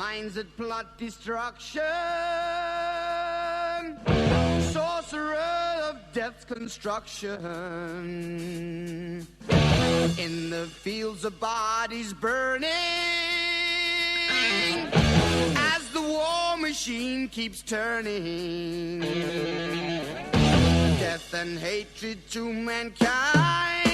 minds that plot destruction, sorcerer of death's construction, in the fields of bodies burning, as the war machine keeps turning, death and hatred to mankind,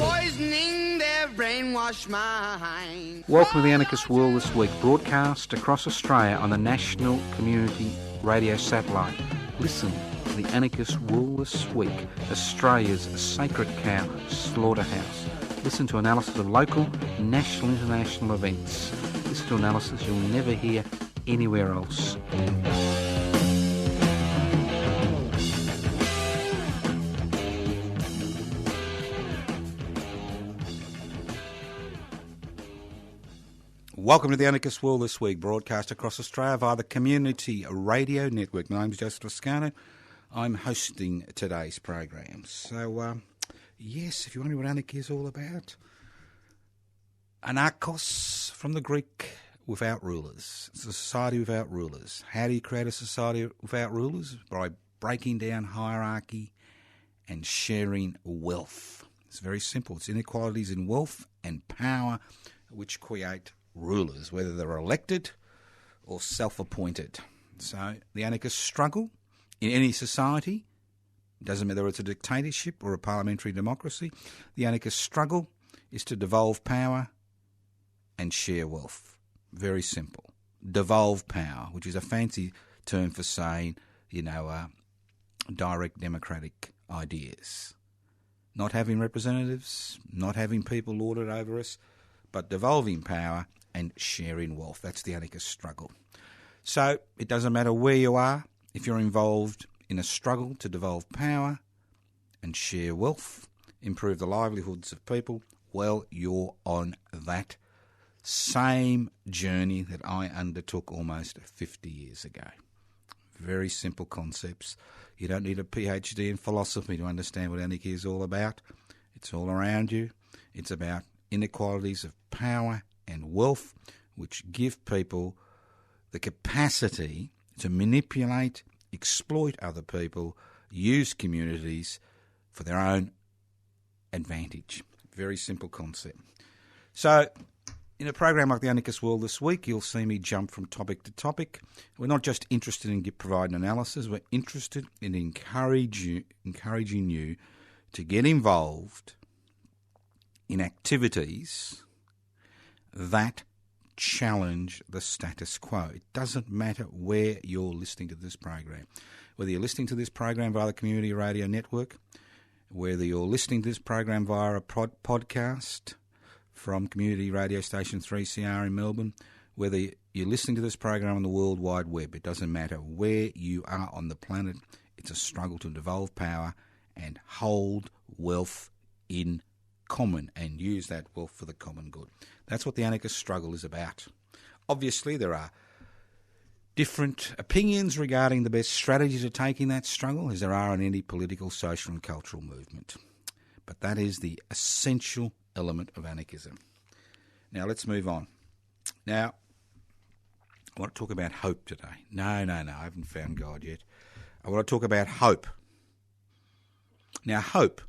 poisoning their brainwashed mind. Welcome to the Anarchist World This Week, broadcast across Australia on the National Community Radio Satellite. Listen to the Anarchist World This Week, Australia's sacred cow slaughterhouse. Listen to analysis of local, national, international events. Listen to analysis you'll never hear anywhere else. Welcome to the Anarchist World This Week, broadcast across Australia via the Community Radio Network. My name is Joseph Toscano. I'm hosting today's program. So, yes, if you're wondering what anarchy is all about, Anarchos, from the Greek, without rulers. It's a society without rulers. How do you create a society without rulers? By breaking down hierarchy and sharing wealth. It's very simple. It's inequalities in wealth and power which create rulers, whether they're elected or self-appointed. So the anarchist struggle in any society, doesn't matter whether it's a dictatorship or a parliamentary democracy, the anarchist struggle is to devolve power and share wealth. Very simple. Devolve power, which is a fancy term for saying, direct democratic ideas. Not having representatives, not having people lord it over us, but devolving power and sharing wealth. That's the anarchist struggle. So it doesn't matter where you are, if you're involved in a struggle to devolve power and share wealth, improve the livelihoods of people, well, you're on that same journey that I undertook almost 50 years ago. Very simple concepts. You don't need a PhD in philosophy to understand what anarchy is all about. It's all around you. It's about inequalities of power and wealth, which give people the capacity to manipulate, exploit other people, use communities for their own advantage. Very simple concept. So, in a program like the Anarchist World This Week, you'll see me jump from topic to topic. We're not just interested in providing analysis, we're interested in encouraging you to get involved in activities that challenge the status quo. It doesn't matter where you're listening to this program. Whether you're listening to this program via the Community Radio Network, whether you're listening to this program via a podcast from Community Radio Station 3CR in Melbourne, whether you're listening to this program on the World Wide Web, it doesn't matter where you are on the planet, it's a struggle to devolve power and hold wealth in common and use that wealth for the common good. That's what the anarchist struggle is about. Obviously, there are different opinions regarding the best strategy to take in that struggle, as there are in any political, social and cultural movement. But that is the essential element of anarchism. Now, let's move on. Now, I want to talk about hope today. No, I haven't found God yet. I want to talk about hope. Now, hope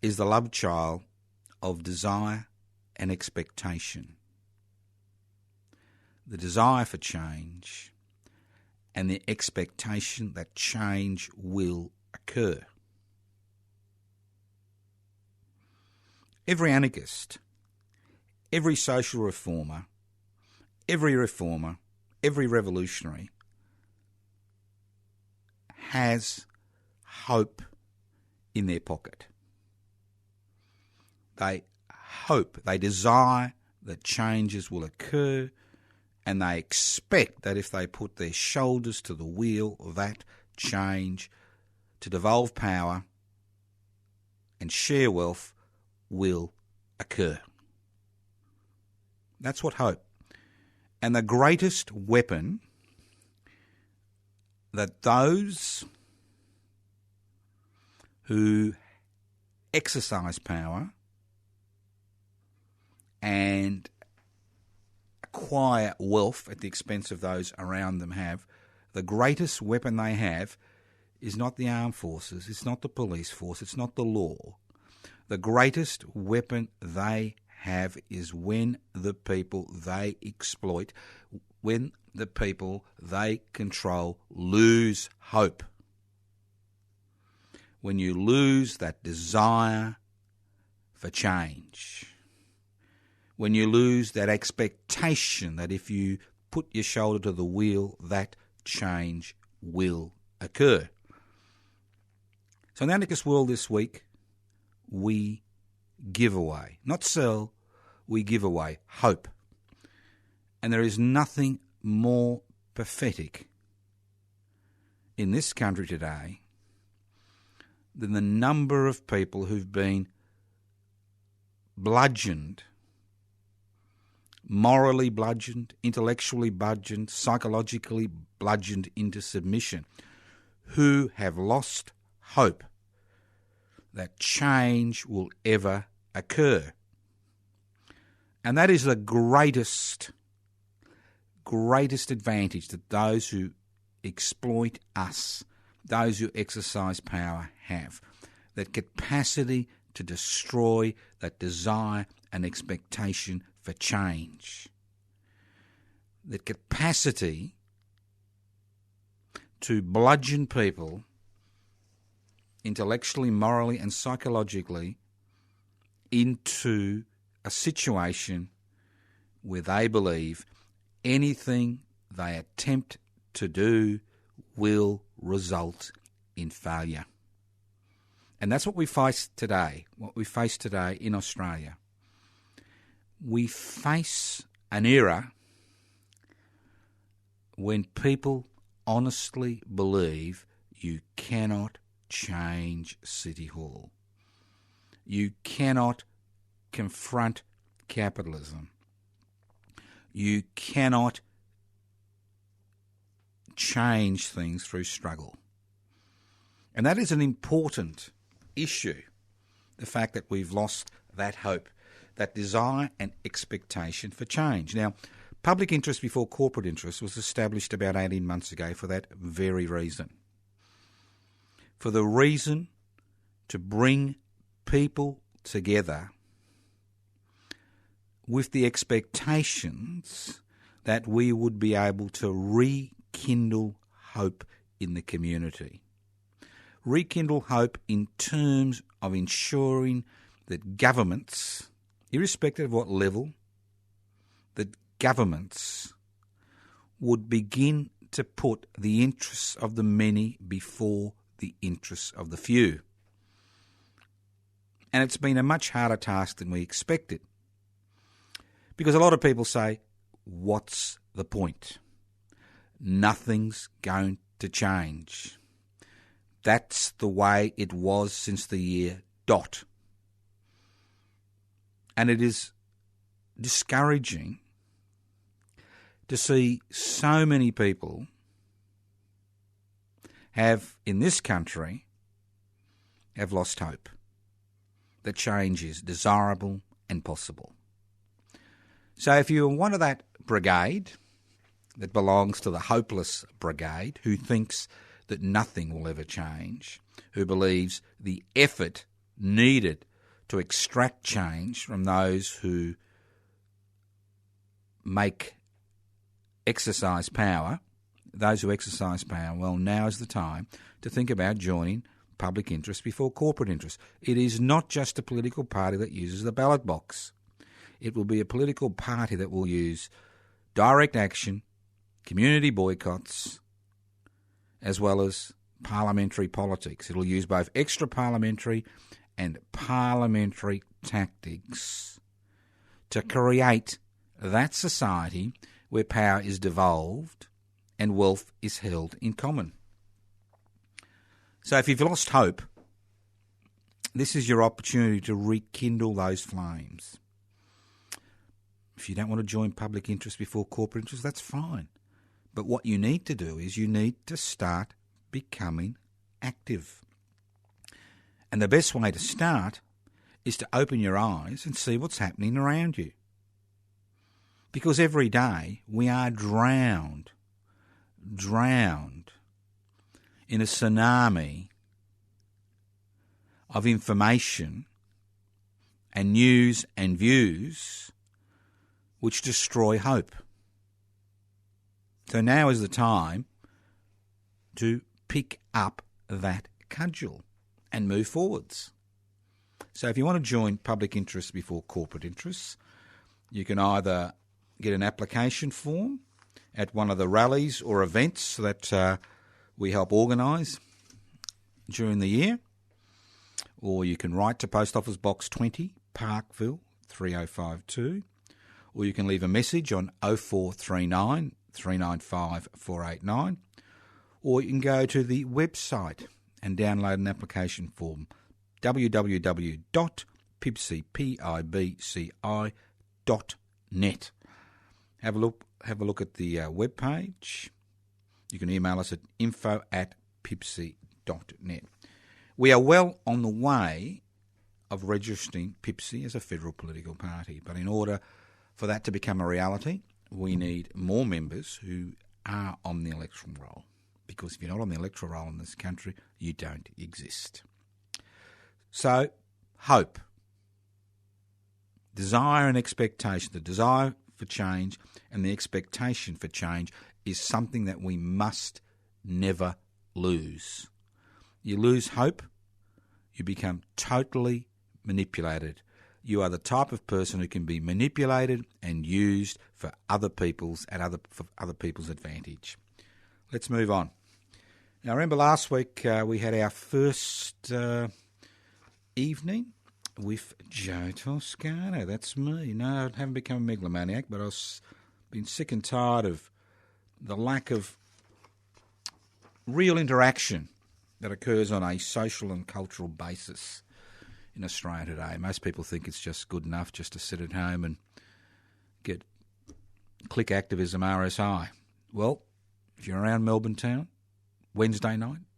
is the love child of desire and expectation. The desire for change and the expectation that change will occur. Every anarchist, every social reformer, every revolutionary has hope in their pocket. They hope, they desire that changes will occur, and they expect that if they put their shoulders to the wheel, that change to devolve power and share wealth will occur. That's what hope. And the greatest weapon that those who exercise power and acquire wealth at the expense of those around them have, the greatest weapon they have is not the armed forces, it's not the police force, it's not the law. The greatest weapon they have is when the people they exploit, when the people they control lose hope. When you lose that desire for change. When you lose that expectation that if you put your shoulder to the wheel, that change will occur. So in the anarchist world this week, we give away, not sell, we give away hope. And there is nothing more pathetic in this country today than the number of people who've been bludgeoned, morally bludgeoned, intellectually bludgeoned, psychologically bludgeoned into submission, who have lost hope that change will ever occur. And that is the greatest advantage that those who exploit us, those who exercise power have. That capacity to destroy that desire and expectation for change. That capacity to bludgeon people intellectually, morally and psychologically into a situation where they believe anything they attempt to do will result in failure. And that's what we face today, in Australia. We face an era when people honestly believe you cannot change City Hall. You cannot confront capitalism. You cannot change things through struggle. And that is an important issue, the fact that we've lost that hope, that desire and expectation for change. Now, public interest before corporate interest was established about 18 months ago for that very reason. For the reason to bring people together with the expectations that we would be able to rekindle hope in the community. Rekindle hope in terms of ensuring that governments, irrespective of what level, that governments would begin to put the interests of the many before the interests of the few. And it's been a much harder task than we expected. Because a lot of people say, what's the point? Nothing's going to change. That's the way it was since the year dot. And it is discouraging to see so many people in this country, have lost hope that change is desirable and possible. So if you're one of that brigade that belongs to the hopeless brigade, who thinks that nothing will ever change, who believes the effort needed to extract change from those who exercise power, well, now is the time to think about joining public interest before corporate interest. It is not just a political party that uses the ballot box. It will be a political party that will use direct action, community boycotts, as well as parliamentary politics. It will use both extra-parliamentary and parliamentary tactics to create that society where power is devolved and wealth is held in common. So if you've lost hope, this is your opportunity to rekindle those flames. If you don't want to join public interest before corporate interest, that's fine. But what you need to do is you need to start becoming active. And the best way to start is to open your eyes and see what's happening around you. Because every day we are drowned in a tsunami of information and news and views which destroy hope. So now is the time to pick up that cudgel and move forwards. So if you want to join public interest before corporate interests, you can either get an application form at one of the rallies or events that we help organise during the year, or you can write to Post Office Box 20, Parkville 3052, or you can leave a message on 0439 395 489, or you can go to the website and download an application form, www.pibci.net. Have a look at the web page. You can email us at info@pibci.net. We are well on the way of registering PIPSI as a federal political party, but in order for that to become a reality, we need more members who are on the electoral roll. Because if you're not on the electoral roll in this country, you don't exist. So, hope, desire and expectation, the desire for change and the expectation for change is something that we must never lose. You lose hope, you become totally manipulated. You are the type of person who can be manipulated and used for other people's advantage. Let's move on. Now, remember last week we had our first evening with Joe Toscano. That's me. No, I haven't become a megalomaniac, but I've been sick and tired of the lack of real interaction that occurs on a social and cultural basis in Australia today. Most people think it's just good enough just to sit at home and get click activism RSI. Well, if you're around Melbourne town,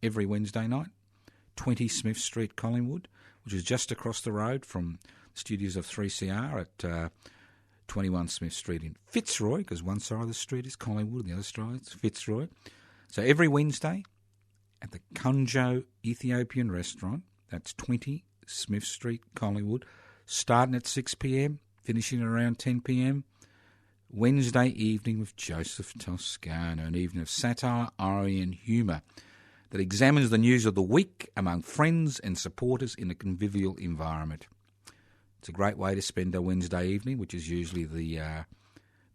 every Wednesday night, 20 Smith Street, Collingwood, which is just across the road from the studios of 3CR at 21 Smith Street in Fitzroy, because one side of the street is Collingwood and the other side is Fitzroy. So every Wednesday at the Kunjo Ethiopian restaurant, that's 20 Smith Street, Collingwood, starting at 6 p.m, finishing around 10 p.m, Wednesday evening with Joseph Toscano, an evening of satire, irony and humour that examines the news of the week among friends and supporters in a convivial environment. It's a great way to spend a Wednesday evening, which is usually the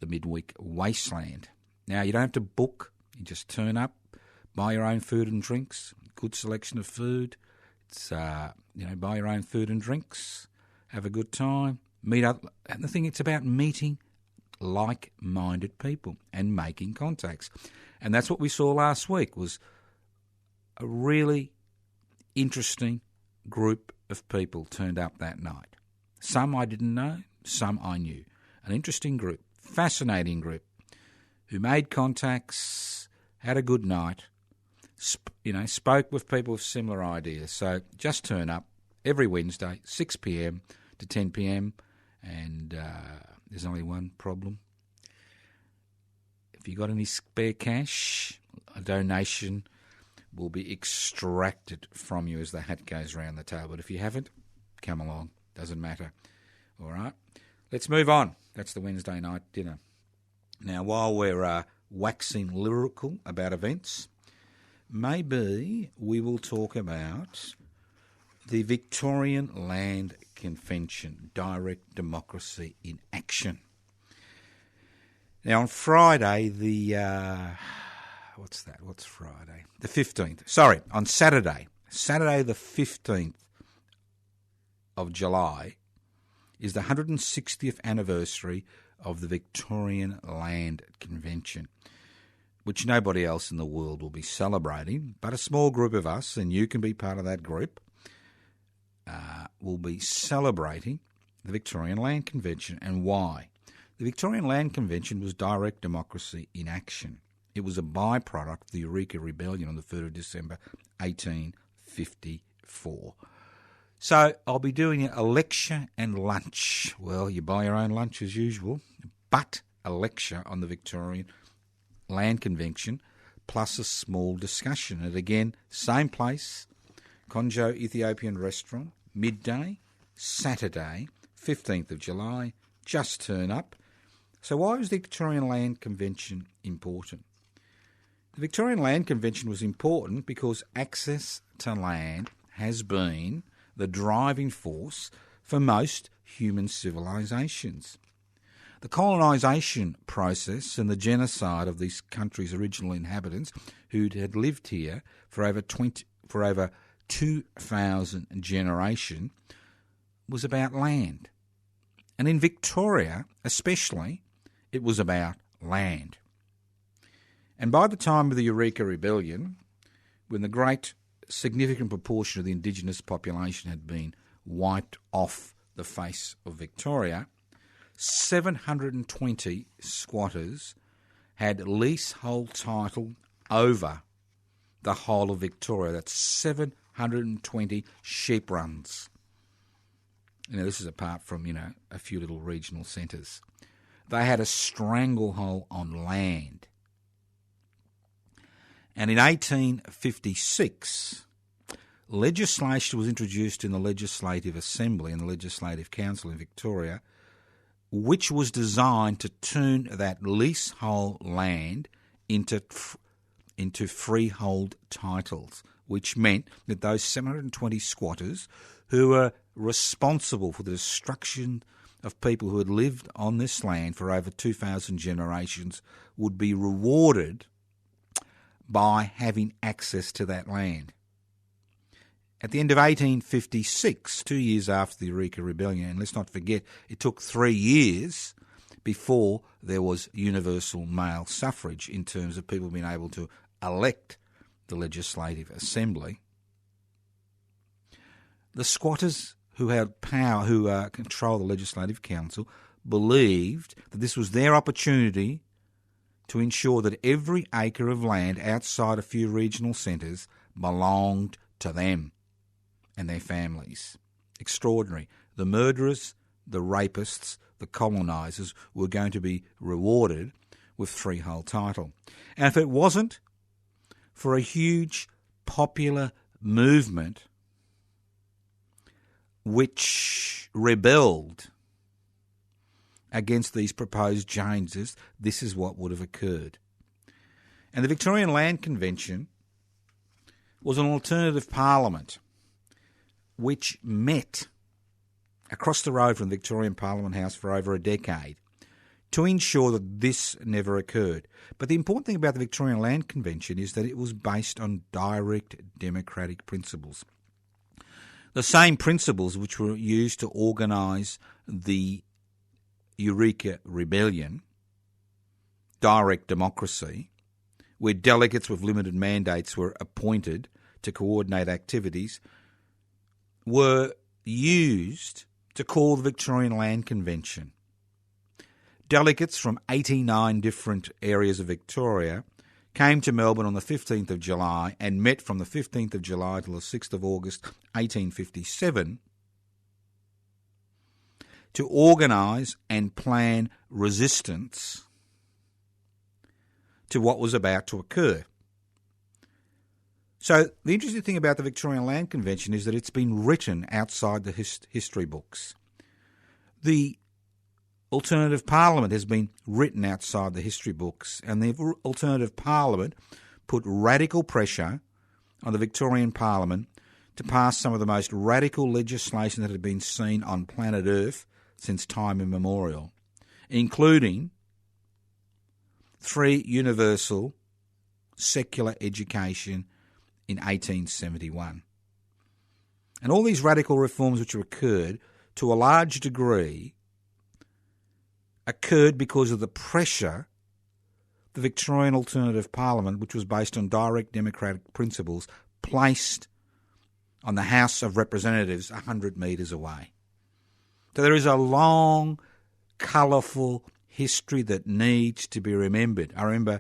midweek wasteland. Now, you don't have to book. You just turn up, buy your own food and drinks, good selection of food. It's, buy your own food and drinks, have a good time, meet up. And the thing, it's about meeting like-minded people and making contacts. And that's what we saw last week, was a really interesting group of people turned up that night. Some I didn't know, some I knew. An interesting group, fascinating group, who made contacts, had a good night, spoke with people with similar ideas. So just turn up every Wednesday, 6 p.m. to 10 p.m, and there's only one problem. If you got any spare cash, a donation will be extracted from you as the hat goes round the table. But if you haven't, come along. Doesn't matter. All right? Let's move on. That's the Wednesday night dinner. Now, while we're waxing lyrical about events, maybe we will talk about the Victorian Land Convention, Direct Democracy in Action. Now, on Friday, what's Friday? The 15th. Sorry, on Saturday the 15th of July is the 160th anniversary of the Victorian Land Convention, which nobody else in the world will be celebrating, but a small group of us, and you can be part of that group, will be celebrating the Victorian Land Convention. And why? The Victorian Land Convention was direct democracy in action. It was a byproduct of the Eureka Rebellion on the 3rd of December 1854. So I'll be doing a lecture and lunch. Well, you buy your own lunch as usual, but a lecture on the Victorian Land Convention, plus a small discussion. And again, same place, Konjo Ethiopian Restaurant, midday, Saturday, 15th of July, just turn up. So why was the Victorian Land Convention important? The Victorian Land Convention was important because access to land has been the driving force for most human civilisations. The colonisation process and the genocide of these countries' original inhabitants who had lived here for over 2,000 generations was about land. And in Victoria especially, it was about land. And by the time of the Eureka Rebellion, when the great significant proportion of the indigenous population had been wiped off the face of Victoria, 720 squatters had leasehold title over the whole of Victoria. That's 720 sheep runs. This is apart from, a few little regional centres. They had a stranglehold on land. And in 1856, legislation was introduced in the Legislative Assembly and the Legislative Council in Victoria, which was designed to turn that leasehold land into freehold titles, which meant that those 720 squatters who were responsible for the destruction of people who had lived on this land for over 2,000 generations would be rewarded by having access to that land. At the end of 1856, 2 years after the Eureka Rebellion, and let's not forget, it took 3 years before there was universal male suffrage in terms of people being able to elect the Legislative Assembly. The squatters who had power, who control the Legislative Council, believed that this was their opportunity to ensure that every acre of land outside a few regional centres belonged to them and their families. Extraordinary. The murderers, the rapists, the colonisers were going to be rewarded with freehold title. And if it wasn't for a huge popular movement which rebelled against these proposed changes, this is what would have occurred. And the Victorian Land Convention was an alternative parliament which met across the road from the Victorian Parliament House for over a decade to ensure that this never occurred. But the important thing about the Victorian Land Convention is that it was based on direct democratic principles. The same principles which were used to organise the Eureka Rebellion, direct democracy, where delegates with limited mandates were appointed to coordinate activities, were used to call the Victorian Land Convention. Delegates from 89 different areas of Victoria came to Melbourne on the 15th of July and met from the 15th of July till the 6th of August 1857 to organise and plan resistance to what was about to occur. So the interesting thing about the Victorian Land Convention is that it's been written outside the history books. The Alternative Parliament has been written outside the history books, and the Alternative Parliament put radical pressure on the Victorian Parliament to pass some of the most radical legislation that had been seen on planet Earth since time immemorial, including 3 universal secular education in 1871. And all these radical reforms which occurred, to a large degree, occurred because of the pressure the Victorian Alternative Parliament, which was based on direct democratic principles, placed on the House of Representatives 100 metres away. So there is a long, colourful history that needs to be remembered. I remember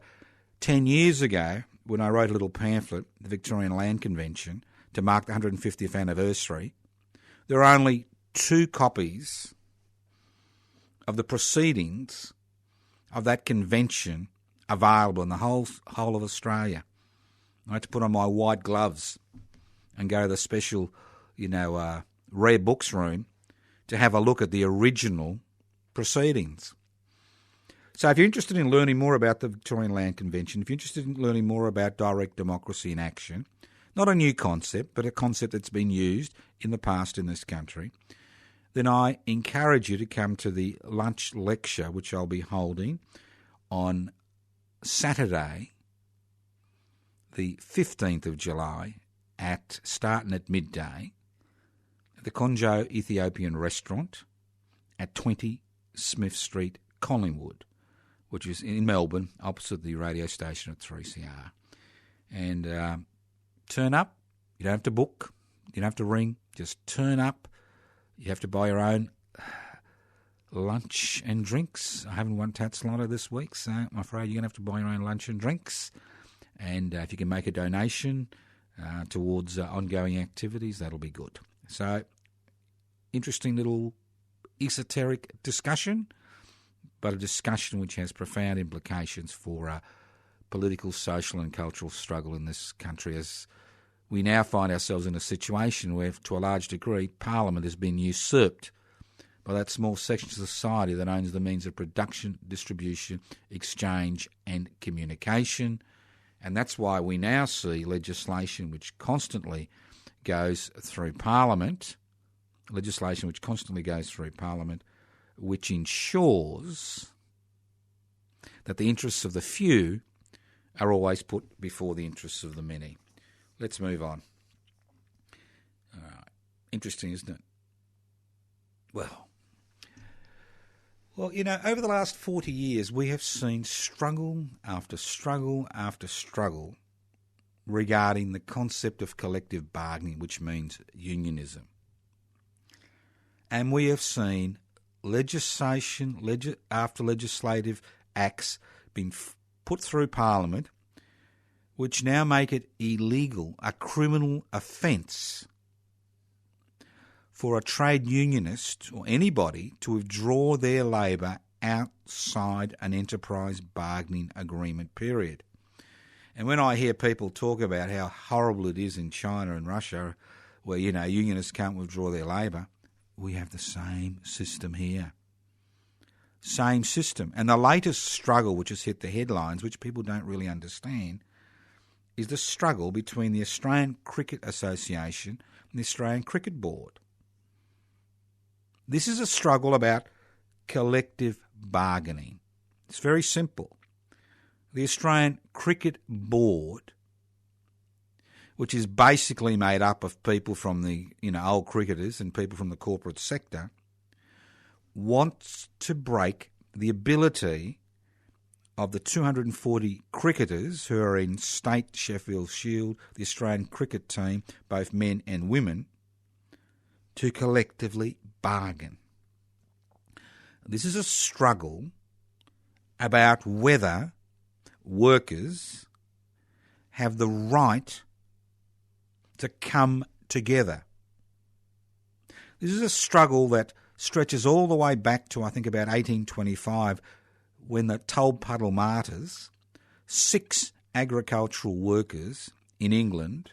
10 years ago when I wrote a little pamphlet, the Victorian Land Convention, to mark the 150th anniversary, there are only 2 copies of the proceedings of that convention available in the whole of Australia. I had to put on my white gloves and go to the special, rare books room to have a look at the original proceedings. So if you're interested in learning more about the Victorian Land Convention, if you're interested in learning more about direct democracy in action, not a new concept, but a concept that's been used in the past in this country, then I encourage you to come to the lunch lecture, which I'll be holding on Saturday, the 15th of July, starting at midday, at the Konjo Ethiopian Restaurant at 20 Smith Street, Collingwood, which is in Melbourne, opposite the radio station at 3CR. And turn up. You don't have to book. You don't have to ring. Just turn up. You have to buy your own lunch and drinks. I haven't won Tats Lotto this week, so I'm afraid you're going to have to buy your own lunch and drinks. And if you can make a donation towards ongoing activities, that'll be good. So, interesting little esoteric discussion, but a discussion which has profound implications for political, social and cultural struggle in this country, as we now find ourselves in a situation where, to a large degree, Parliament has been usurped by that small section of society that owns the means of production, distribution, exchange and communication. And that's why we now see legislation which constantly goes through Parliament, which ensures that the interests of the few are always put before the interests of the many. Let's move on. All right. Interesting, isn't it? Well, over the last 40 years, we have seen struggle after struggle after struggle regarding the concept of collective bargaining, which means unionism. And we have seen legislation after legislative acts being put through Parliament which now make it illegal, a criminal offence, for a trade unionist or anybody to withdraw their labour outside an enterprise bargaining agreement period. And when I hear people talk about how horrible it is in China and Russia, where, unionists can't withdraw their labour, we have the same system here. Same system. And the latest struggle which has hit the headlines, which people don't really understand, is the struggle between the Australian Cricket Association and the Australian Cricket Board. This is a struggle about collective bargaining. It's very simple. The Australian Cricket Board, which is basically made up of people from the old cricketers and people from the corporate sector, wants to break the ability of the 240 cricketers who are in State Sheffield Shield, the Australian cricket team, both men and women, to collectively bargain. This is a struggle about whether workers have the right to come together. This is a struggle that stretches all the way back to, I think, about 1825, when the Tolpuddle Martyrs, 6 agricultural workers in England,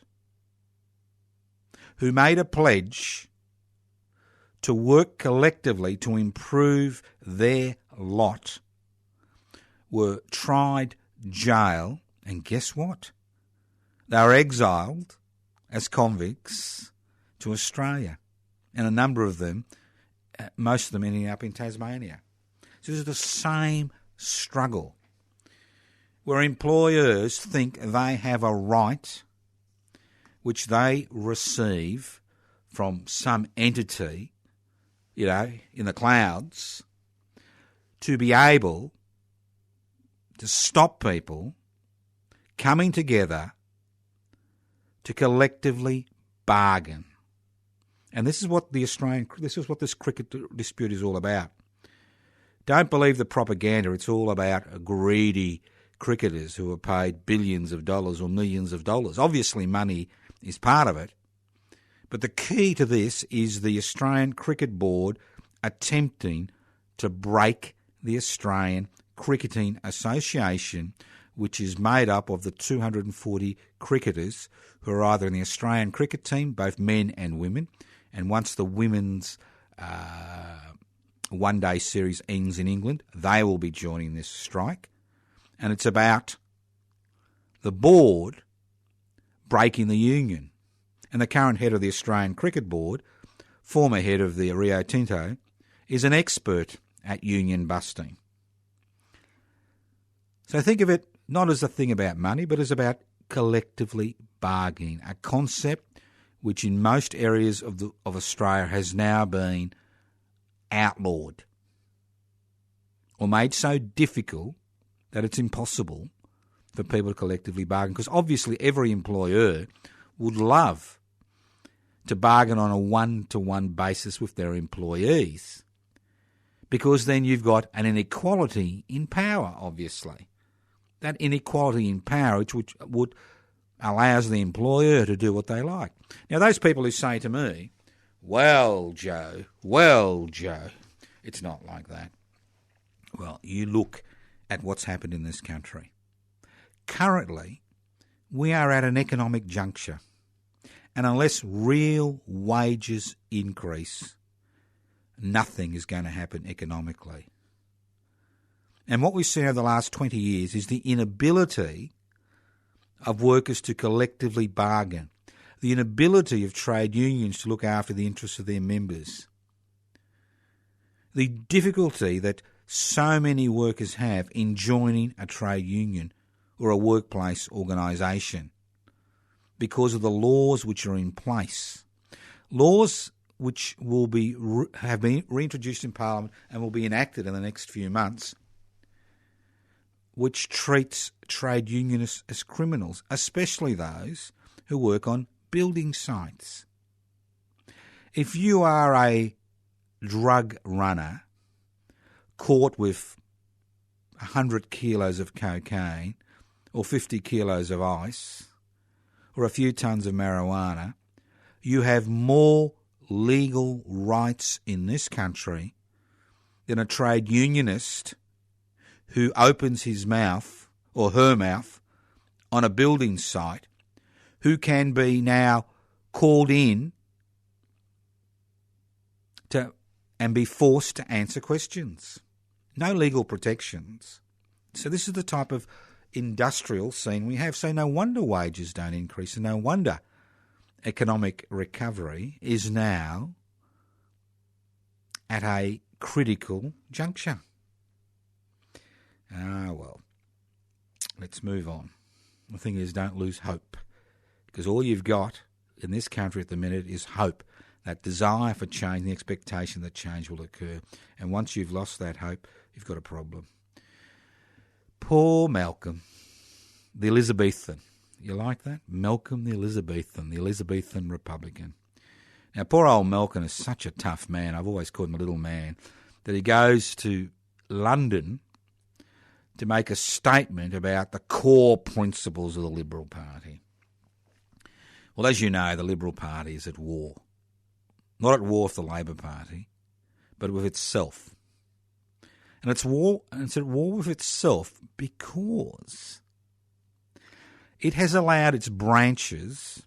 who made a pledge to work collectively to improve their lot, were tried, jailed, and guess what? They were exiled as convicts to Australia, and a number of them, most of them ending up in Tasmania. So this is the same struggle, where employers think they have a right which they receive from some entity, in the clouds, to be able to stop people coming together to collectively bargain. And this is what this cricket dispute is all about. Don't believe the propaganda. It's all about greedy cricketers who are paid billions of dollars or millions of dollars. Obviously, money is part of it. But the key to this is the Australian Cricket Board attempting to break the Australian Cricketing Association, which is made up of the 240 cricketers who are either in the Australian cricket team, both men and women, and once the women's one-day series ends in England, they will be joining this strike. And it's about the board breaking the union. And the current head of the Australian Cricket Board, former head of the Rio Tinto, is an expert at union busting. So think of it not as a thing about money, but as about collectively bargaining, a concept which in most areas of Australia has now been outlawed or made so difficult that it's impossible for people to collectively bargain. Because obviously every employer would love to bargain on a one-to-one basis with their employees, because then you've got an inequality in power, obviously. That inequality in power which would allows the employer to do what they like. Now, those people who say to me, well, Joe, it's not like that. Well, you look at what's happened in this country. Currently, we are at an economic juncture, and unless real wages increase, nothing is going to happen economically. And what we've seen over the last 20 years is the inability of workers to collectively bargain, the inability of trade unions to look after the interests of their members, the difficulty that so many workers have in joining a trade union or a workplace organisation because of the laws which are in place, laws which have been reintroduced in Parliament and will be enacted in the next few months, which treats trade unionists as criminals, especially those who work on building sites. If you are a drug runner caught with 100 kilos of cocaine or 50 kilos of ice or a few tons of marijuana, you have more legal rights in this country than a trade unionist who opens his mouth or her mouth on a building site, who can be now called in to and be forced to answer questions. No legal protections. So this is the type of industrial scene we have. So no wonder wages don't increase, and no wonder economic recovery is now at a critical juncture. Well, let's move on. The thing is, don't lose hope, because all you've got in this country at the minute is hope, that desire for change, the expectation that change will occur. And once you've lost that hope, you've got a problem. Poor Malcolm, the Elizabethan. You like that? Malcolm the Elizabethan Republican. Now, poor old Malcolm is such a tough man. I've always called him a little man, that he goes to London to make a statement about the core principles of the Liberal Party. Well, as you know, the Liberal Party is at war. Not at war with the Labor Party, but with itself. And it's at war with itself because it has allowed its branches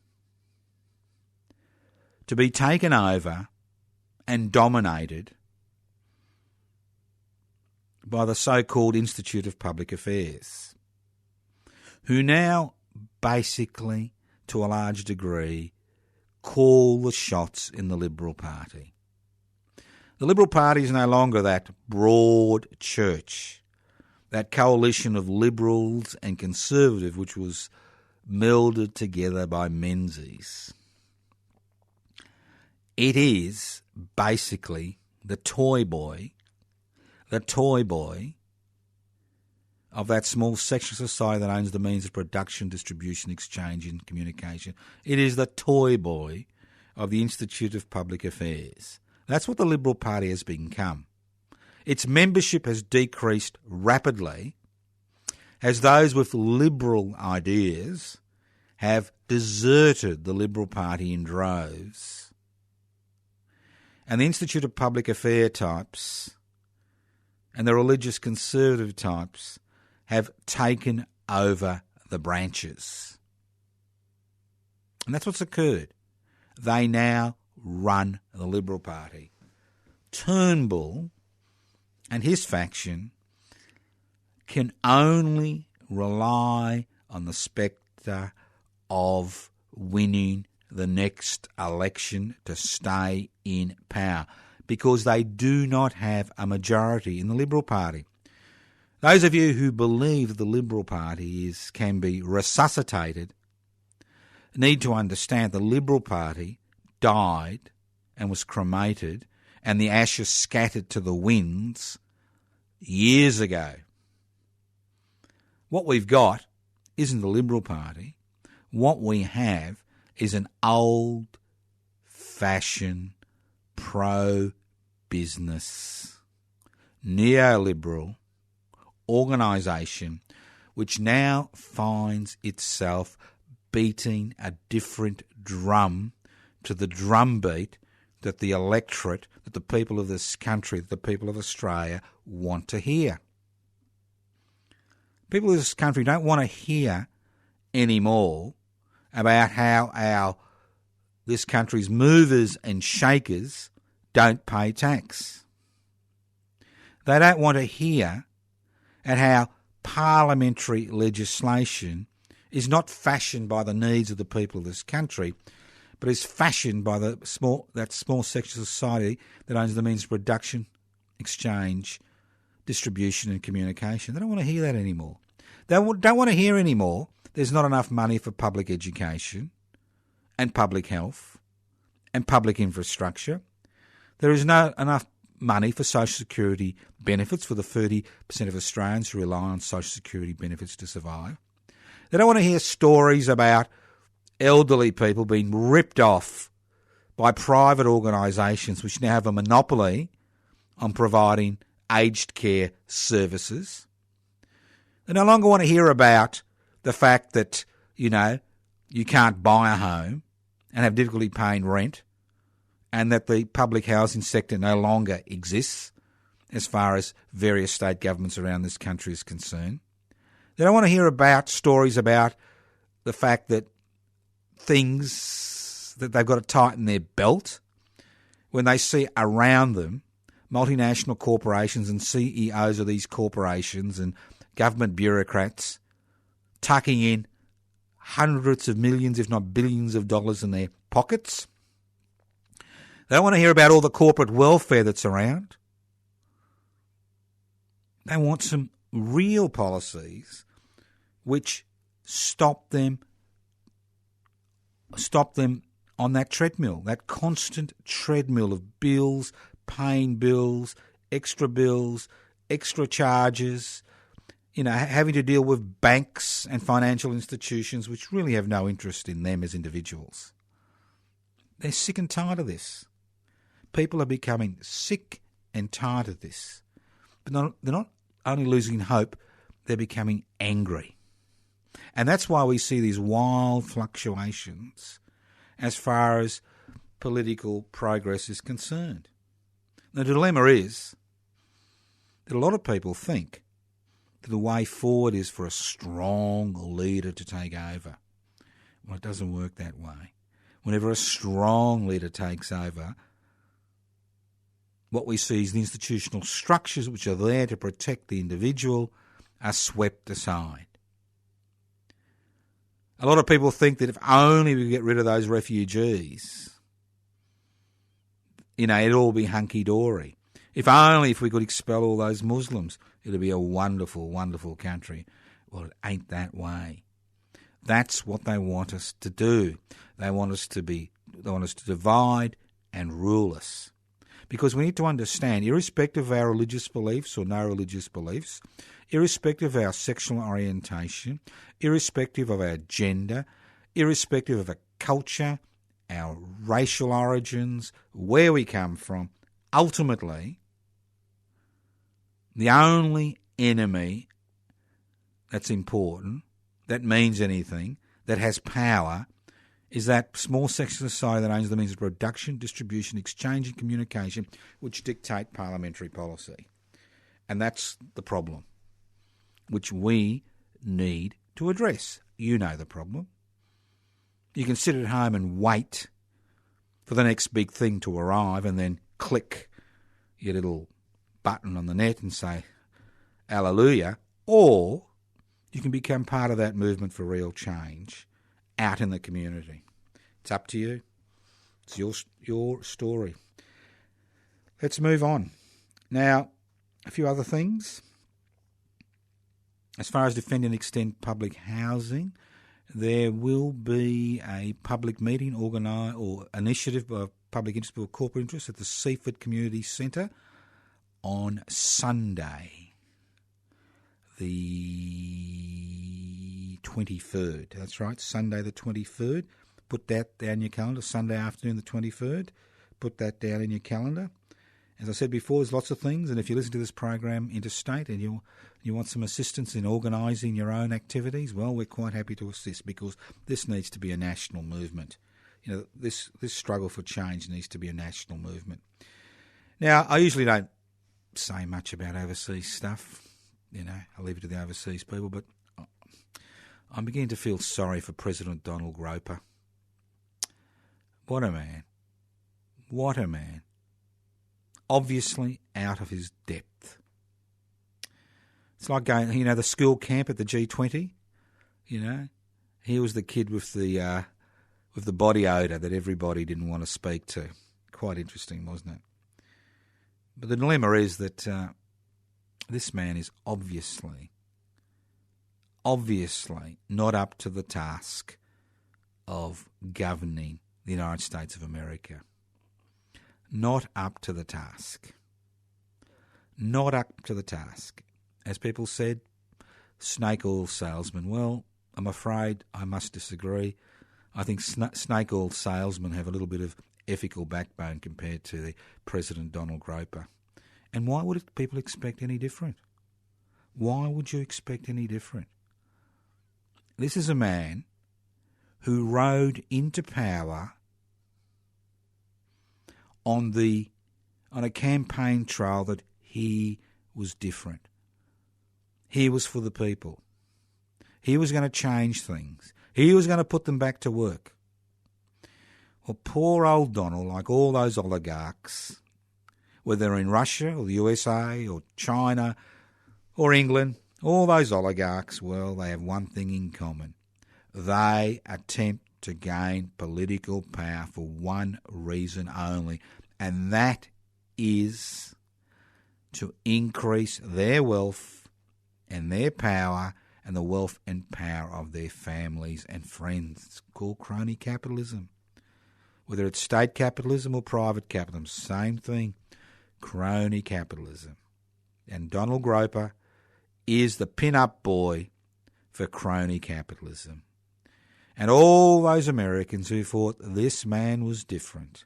to be taken over and dominated by the so-called Institute of Public Affairs, who now basically, to a large degree, call the shots in the Liberal Party. The Liberal Party is no longer that broad church, that coalition of Liberals and Conservative which was melded together by Menzies. It is basically the toy boy of that small section of society that owns the means of production, distribution, exchange and communication. It is the toy boy of the Institute of Public Affairs. That's what the Liberal Party has become. Its membership has decreased rapidly as those with liberal ideas have deserted the Liberal Party in droves. And the Institute of Public Affairs types and the religious conservative types have taken over the branches. And that's what's occurred. They now run the Liberal Party. Turnbull and his faction can only rely on the spectre of winning the next election to stay in power, because they do not have a majority in the Liberal Party. Those of you who believe that the Liberal Party can be resuscitated need to understand the Liberal Party died and was cremated and the ashes scattered to the winds years ago. What we've got isn't the Liberal Party. What we have is an old-fashioned, pro-business, neoliberal organisation which now finds itself beating a different drum to the drumbeat that the electorate, that the people of this country, that the people of Australia want to hear. People of this country don't want to hear anymore about how this country's movers and shakers don't pay tax. They don't want to hear at how parliamentary legislation is not fashioned by the needs of the people of this country, but is fashioned by that small section of society that owns the means of production, exchange, distribution and communication. They don't want to hear that anymore. They don't want to hear anymore there's not enough money for public education and public health and public infrastructure. There is not enough money for social security benefits for the 30% of Australians who rely on social security benefits to survive. They don't want to hear stories about elderly people being ripped off by private organisations which now have a monopoly on providing aged care services. They no longer want to hear about the fact that, you can't buy a home and have difficulty paying rent, and that the public housing sector no longer exists as far as various state governments around this country is concerned. They don't want to hear about stories about the fact that things that they've got to tighten their belt when they see around them multinational corporations and CEOs of these corporations and government bureaucrats tucking in hundreds of millions, if not billions of dollars in their pockets. They don't want to hear about all the corporate welfare that's around. They want some real policies which stop them on that treadmill, that constant treadmill of bills, paying bills, extra charges, having to deal with banks and financial institutions which really have no interest in them as individuals. They're sick and tired of this. People are becoming sick and tired of this. But they're not only losing hope, they're becoming angry. And that's why we see these wild fluctuations as far as political progress is concerned. The dilemma is that a lot of people think that the way forward is for a strong leader to take over. Well, it doesn't work that way. Whenever a strong leader takes over, what we see is the institutional structures which are there to protect the individual are swept aside. A lot of people think that if only we get rid of those refugees, it'd all be hunky-dory. If we could expel all those Muslims, it'd be a wonderful, wonderful country. Well, it ain't that way. That's what they want us to do. They want us to divide and rule us. Because we need to understand, irrespective of our religious beliefs or no religious beliefs, irrespective of our sexual orientation, irrespective of our gender, irrespective of our culture, our racial origins, where we come from, ultimately, the only enemy that's important, that means anything, that has power, is that small section of society that owns the means of production, distribution, exchange and communication, which dictate parliamentary policy. And that's the problem, which we need to address. You know the problem. You can sit at home and wait for the next big thing to arrive and then click your little button on the net and say, hallelujah, or you can become part of that movement for real change out in the community. It's up to you. It's your story. Let's move on. Now, a few other things. As far as defend and extend public housing, there will be a public meeting or initiative by public interest or corporate interest at the Seaford Community Centre on Sunday, the 23rd. That's right, Sunday the 23rd. Put that down in your calendar, Sunday afternoon the 23rd. Put that down in your calendar. As I said before, there's lots of things, and if you listen to this program interstate and you want some assistance in organising your own activities, well, we're quite happy to assist, because this needs to be a national movement. You know, this struggle for change needs to be a national movement. Now, I usually don't say much about overseas stuff. You know, I leave it to the overseas people, but I'm beginning to feel sorry for President Donald Groper. What a man. What a man. Obviously out of his depth. It's like going, the school camp at the G20. He was the kid with the body odour that everybody didn't want to speak to. Quite interesting, wasn't it? But the dilemma is that this man is obviously not up to the task of governing the United States of America. Not up to the task. Not up to the task. As people said, snake oil salesman. Well, I'm afraid I must disagree. I think snake oil salesmen have a little bit of ethical backbone compared to the President Donald Groper. And why would people expect any different? Why would you expect any different? This is a man who rode into power on a campaign trail that he was different. He was for the people. He was going to change things. He was going to put them back to work. Well, poor old Donald, like all those oligarchs, whether they're in Russia or the USA or China or England, all those oligarchs, well, they have one thing in common. They attempt to gain political power for one reason only, and that is to increase their wealth and their power and the wealth and power of their families and friends. It's called crony capitalism. Whether it's state capitalism or private capitalism, same thing, crony capitalism. And Donald Groper is the pin-up boy for crony capitalism. And all those Americans who thought this man was different,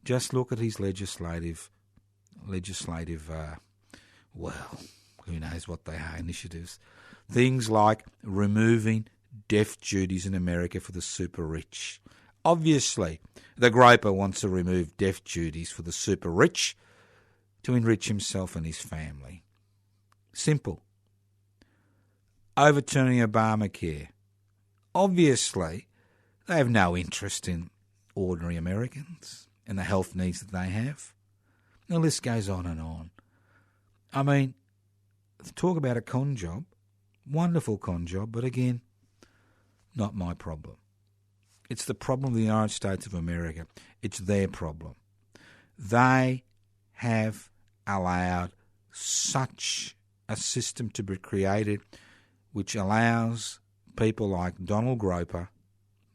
just look at his legislative, well, who knows what they are, initiatives. Things like removing death duties in America for the super rich. Obviously, the Groper wants to remove death duties for the super rich to enrich himself and his family. Simple. Overturning Obamacare. Obviously, they have no interest in ordinary Americans and the health needs that they have. The list goes on and on. I mean, talk about a con job. Wonderful con job, but again, not my problem. It's the problem of the United States of America. It's their problem. They have allowed such a system to be created which allows people like Donald Groper,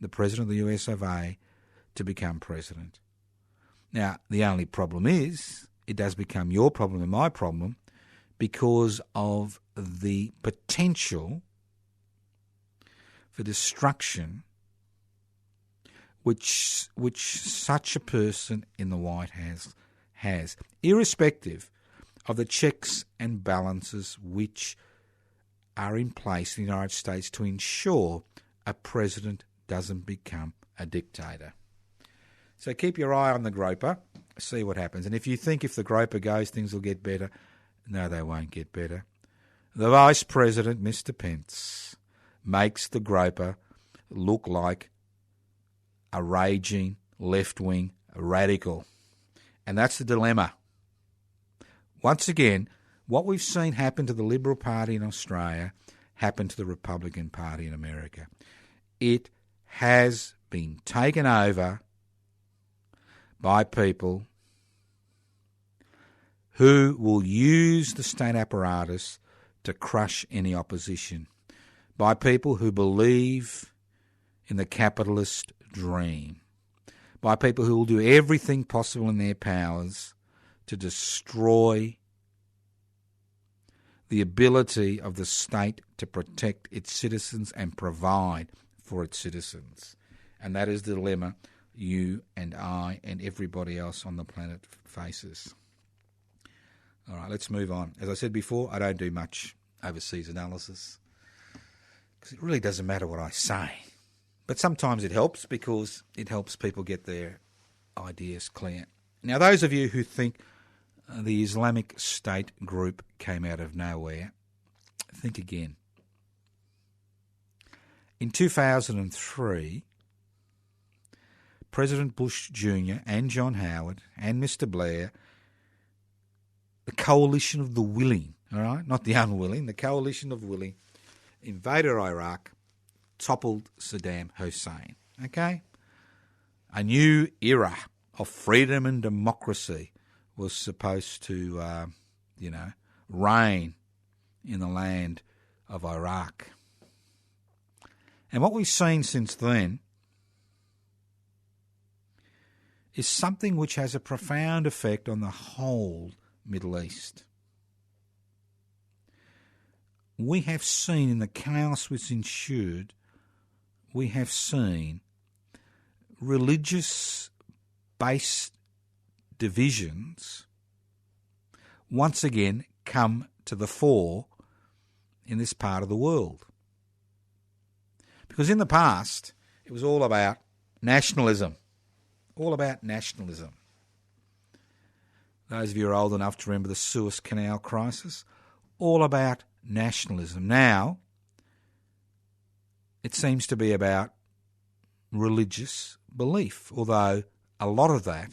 the President of the US of A, to become president. Now, the only problem is, it does become your problem and my problem because of the potential for destruction which such a person in the White House has, irrespective of the checks and balances which are in place in the United States to ensure a president doesn't become a dictator. So keep your eye on the Groper, see what happens. And if you think if the Groper goes, things will get better, No, they won't get better. The Vice President, Mr. Pence, makes the groper look like a raging left-wing radical. And that's the dilemma. Once again, what we've seen happen to the Liberal Party in Australia happened to the Republican Party in America. It has been taken over by people who will use the state apparatus to crush any opposition, by people who believe in the capitalist dream, by people who will do everything possible in their powers to destroy the ability of the state to protect its citizens and provide for its citizens. And that is the dilemma you and I and everybody else on the planet faces. All right, let's move on. As I said before, I don't do much overseas analysis because it really doesn't matter what I say. But sometimes it helps because it helps people get their ideas clear. Now, those of you who think the Islamic State group came out of nowhere, think again. In 2003, President Bush Jr. and John Howard and Mr. Blair, the coalition of the willing, all right, not the unwilling, the coalition of willing, invaded Iraq, toppled Saddam Hussein, okay? A new era of freedom and democracy was supposed to, reign in the land of Iraq. And what we've seen since then is something which has a profound effect on the whole Middle East. We have seen in the chaos which ensued, we have seen religious-based divisions once again come to the fore in this part of the world. Because in the past, it was all about nationalism. All about nationalism. Those of you who are old enough to remember the Suez Canal crisis, all about nationalism. Now, it seems to be about religious belief, although a lot of that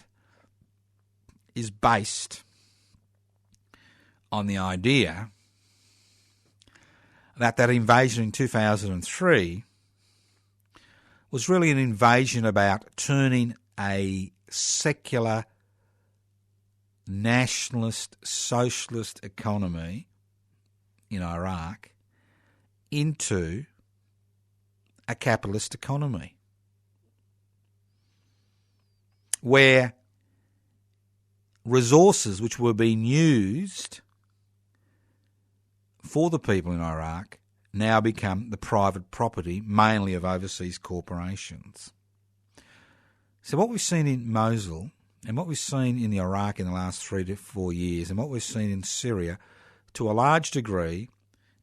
is based on the idea that invasion in 2003 was really an invasion about turning a secular, nationalist, socialist economy in Iraq into a capitalist economy where resources which were being used for the people in Iraq now become the private property, mainly of overseas corporations. So what we've seen in Mosul and what we've seen in Iraq in the last 3 to 4 years and what we've seen in Syria, to a large degree,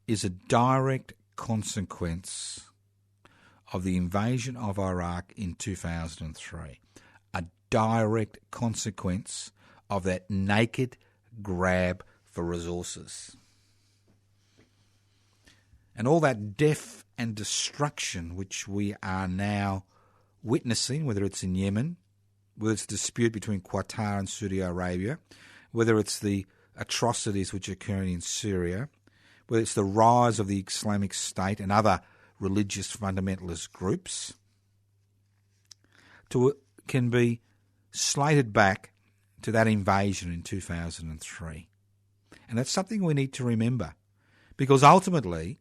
is a direct consequence of the invasion of Iraq in 2003. A direct consequence of that naked grab for resources. And all that death and destruction which we are now witnessing, whether it's in Yemen, whether it's a dispute between Qatar and Saudi Arabia, whether it's the atrocities which are occurring in Syria, whether it's the rise of the Islamic State and other religious fundamentalist groups, can be slated back to that invasion in 2003. And that's something we need to remember, because ultimately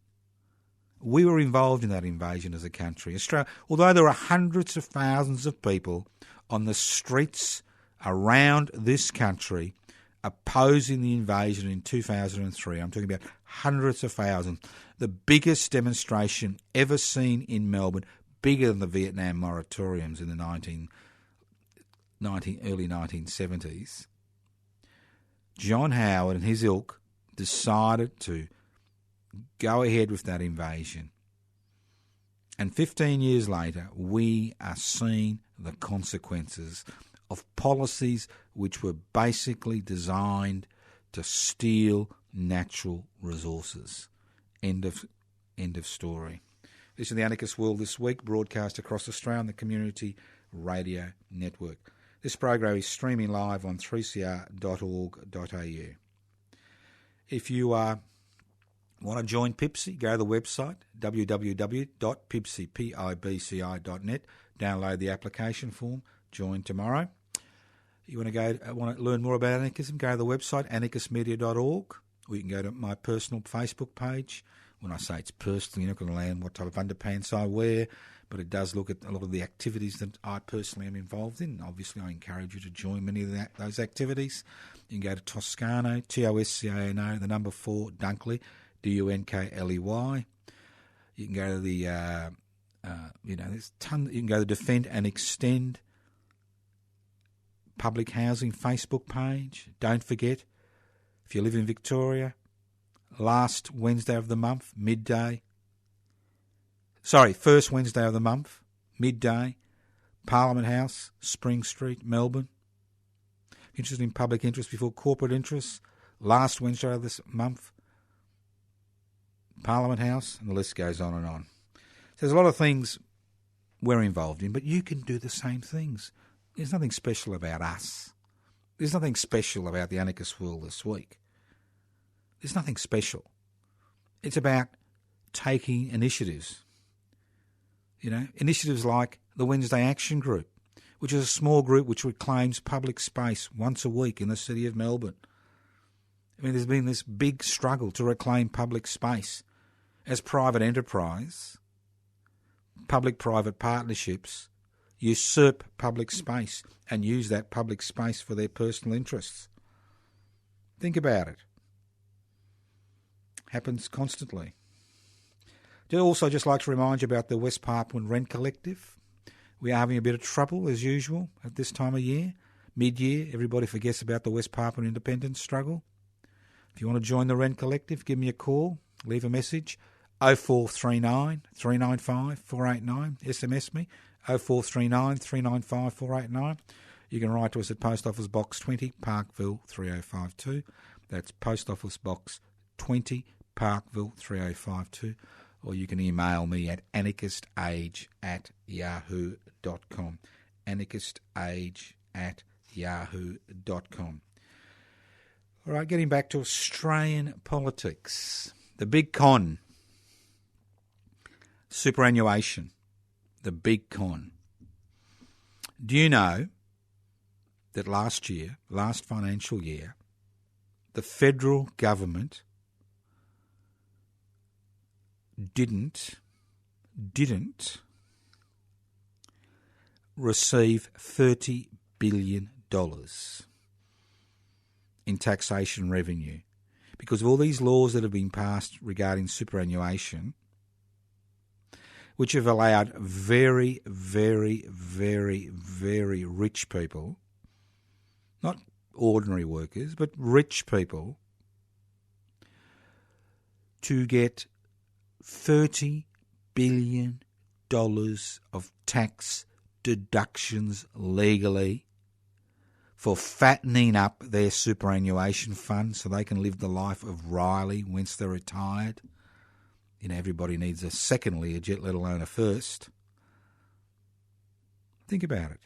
we were involved in that invasion as a country. Australia, although there are hundreds of thousands of people on the streets around this country opposing the invasion in 2003, I'm talking about hundreds of thousands, the biggest demonstration ever seen in Melbourne, bigger than the Vietnam moratoriums in the early 1970s, John Howard and his ilk decided to go ahead with that invasion. And 15 years later, we are seeing the consequences of policies which were basically designed to steal natural resources. End of story. This is the Anarchist World This Week, broadcast across Australia on the Community Radio Network. This program is streaming live on 3cr.org.au. If you want to join PIBCI, go to the website www.pibci.net, download the application form, join tomorrow. You want to learn more about anarchism, go to the website anarchistmedia.org, or you can go to my personal Facebook page. When I say it's personal, you're not going to land what type of underpants I wear, but it does look at a lot of the activities that I personally am involved in. Obviously, I encourage you to join many of those activities. You can go to Toscano, Toscano, the number 4, Dunkley, Dunkley. You can go to the, there's ton. You can go to the Defend and Extend public housing Facebook page. Don't forget, if you live in Victoria, last Wednesday of the month, midday. First Wednesday of the month, midday, Parliament House, Spring Street, Melbourne. Interested in public interest before corporate interests, last Wednesday of this month, Parliament House, and the list goes on and on. So there's a lot of things we're involved in, but you can do the same things. There's nothing special about us. There's nothing special about the Anarchist World This Week. There's nothing special. It's about taking initiatives. Initiatives like the Wednesday Action Group, which is a small group which reclaims public space once a week in the city of Melbourne. There's been this big struggle to reclaim public space. As private enterprise, public-private partnerships usurp public space and use that public space for their personal interests. Think about it. Happens constantly. I'd also just like to remind you about the West Papuan Rent Collective. We are having a bit of trouble, as usual, at this time of year. Mid-year, everybody forgets about the West Papuan independence struggle. If you want to join the Rent Collective, give me a call, leave a message, 0439 395 489, SMS me, 0439 395 489. You can write to us at Post Office Box 20, Parkville 3052. That's Post Office Box 20, Parkville 3052. Or you can email me at anarchistage@yahoo.com. anarchistage@yahoo.com. All right, getting back to Australian politics. The big con. Superannuation. The big con. Do you know that last financial year, the federal government didn't receive $30 billion in taxation revenue because of all these laws that have been passed regarding superannuation, which have allowed very, very, very, very rich people, not ordinary workers, but rich people, to get $30 billion of tax deductions legally for fattening up their superannuation fund so they can live the life of Riley once they're retired. Everybody needs a second Learjet, let alone a first. Think about it.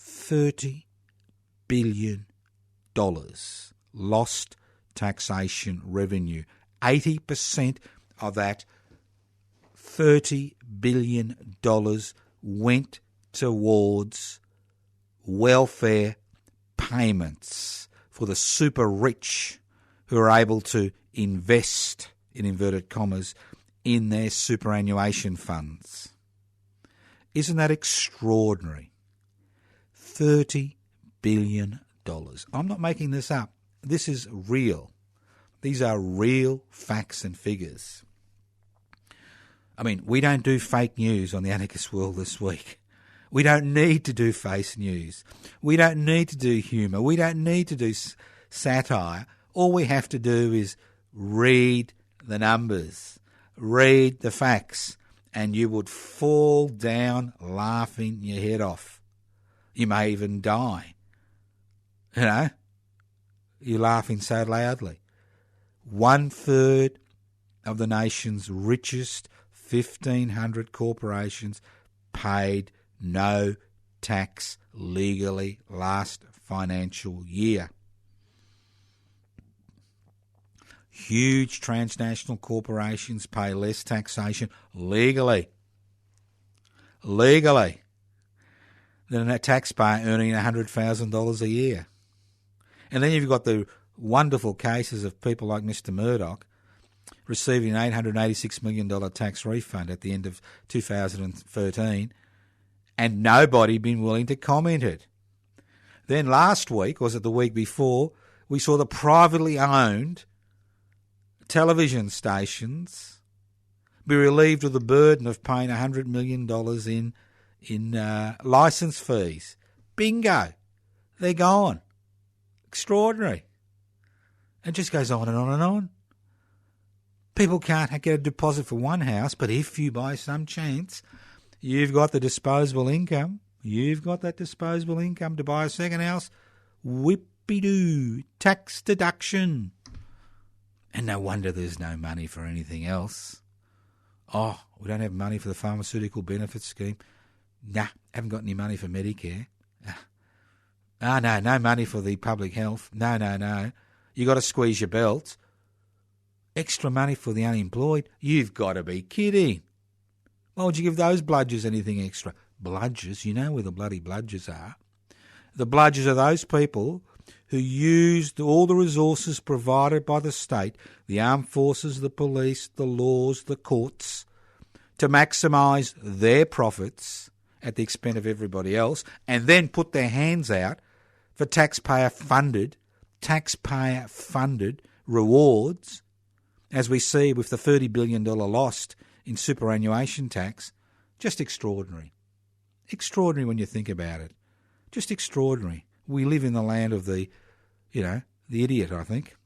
$30 billion lost taxation revenue. 80% of that $30 billion went towards welfare payments for the super rich who are able to invest, in inverted commas, in their superannuation funds. Isn't that extraordinary? $30 billion. I'm not making this up. This is real. These are real facts and figures. We don't do fake news on the Anarchist World This Week. We don't need to do face news. We don't need to do humour. We don't need to do satire. All we have to do is read the numbers, read the facts, and you would fall down laughing your head off. You may even die. You're laughing so loudly. 1/3 of the nation's richest 1,500 corporations paid no tax legally last financial year. Huge transnational corporations pay less taxation legally than a taxpayer earning $100,000 a year. And then you've got the wonderful cases of people like Mr. Murdoch receiving an $886 million tax refund at the end of 2013 and nobody been willing to comment it. Then last week, or was it the week before, we saw the privately owned television stations be relieved of the burden of paying $100 million in licence fees. Bingo. They're gone. Extraordinary. It just goes on and on and on. People can't get a deposit for one house, but if you by some chance you've got the disposable income, you've got that disposable income to buy a second house, whippy-doo, tax deduction. And no wonder there's no money for anything else. Oh, we don't have money for the pharmaceutical benefit scheme. Nah, haven't got any money for Medicare. No money for the public health. No. You got to squeeze your belt. Extra money for the unemployed? You've got to be kidding. Why would you give those bludgers anything extra? Bludgers? You know where the bloody bludgers are. The bludgers are those people who used all the resources provided by the state, the armed forces, the police, the laws, the courts, to maximise their profits at the expense of everybody else, and then put their hands out for taxpayer-funded rewards, as we see with the $30 billion lost in superannuation tax. Just extraordinary. Extraordinary when you think about it. Just extraordinary. We live in the land of the idiot, I think.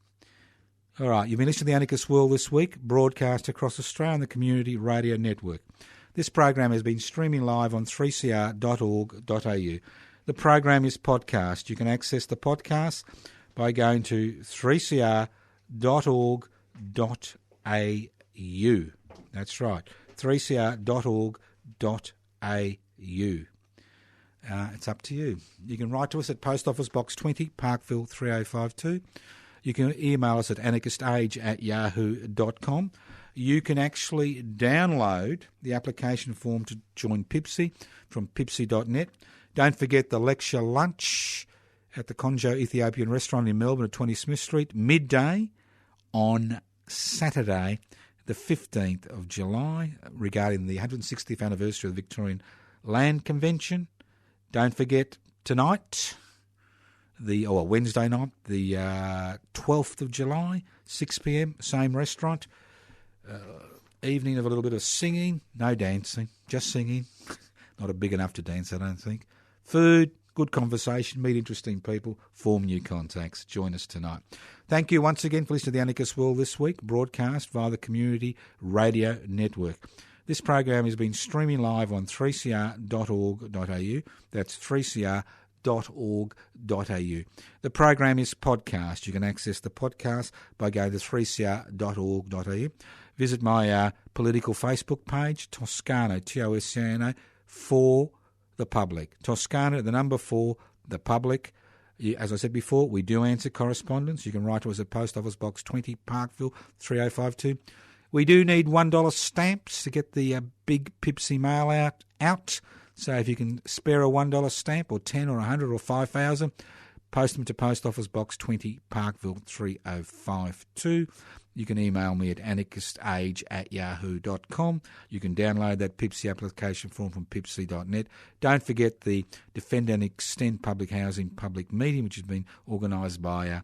All right, you've been listening to The Anarchist World this week, broadcast across Australia on the Community Radio Network. This program has been streaming live on 3cr.org.au. The program is podcast. You can access the podcast by going to 3cr.org.au. That's right, 3cr.org.au. It's up to you. You can write to us at Post Office Box 20, Parkville 3052. You can email us at anarchistage@yahoo.com. You can actually download the application form to join Pipsy from pipsy.net. Don't forget the lecture lunch at the Conjo Ethiopian restaurant in Melbourne at 20 Smith Street, midday on Saturday, the 15th of July, regarding the 160th anniversary of the Victorian Land Convention. Don't forget tonight, Wednesday night, the 12th of July, 6 p.m, same restaurant. Evening of a little bit of singing, no dancing, just singing. Not big enough to dance, I don't think. Food, good conversation, meet interesting people, form new contacts. Join us tonight. Thank you once again for listening to The Anarchist World this week, broadcast via the Community Radio Network. This program has been streaming live on 3cr.org.au. That's 3cr.org.au. The program is podcast. You can access the podcast by going to 3cr.org.au. Visit my political Facebook page, Toscano, Toscano, for the public. Toscano, the number 4, the public. As I said before, we do answer correspondence. You can write to us at Post Office Box 20, Parkville 3052. We do need $1 stamps to get the big Pipsy mail out. So if you can spare a $1 stamp, or 10 or 100 or 5,000, post them to Post Office Box 20, Parkville 3052. You can email me at anarchistage@yahoo.com. You can download that Pipsy application form from pipsy.net. Don't forget the Defend and Extend Public Housing Public Meeting, which has been organised by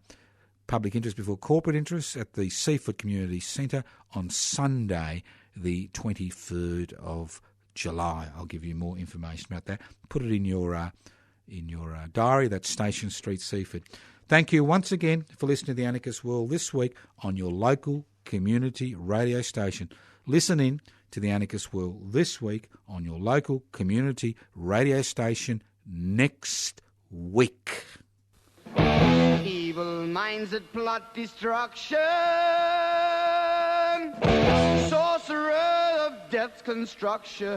Public Interest Before Corporate Interests at the Seafoot Community Centre on Sunday, the 23rd of July. I'll give you more information about that. Put it in your diary. That's Station Street, Seaford. Thank you once again for listening to The Anarchist World this week on your local community radio station. Listen in to The Anarchist World this week on your local community radio station next week. evil minds that plot destruction, sorcerer of death's construction.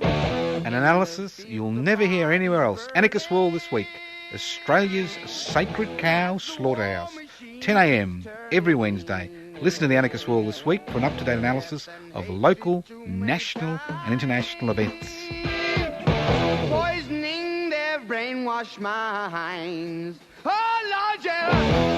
An analysis you'll never hear anywhere else. Anarchist World this week. Australia's sacred cow slaughterhouse. 10 a.m. every Wednesday. Listen to the Anarchist World this week for an up-to-date analysis of local, national and international events. Poisoning their brainwashed minds. Oh, Lord, yeah.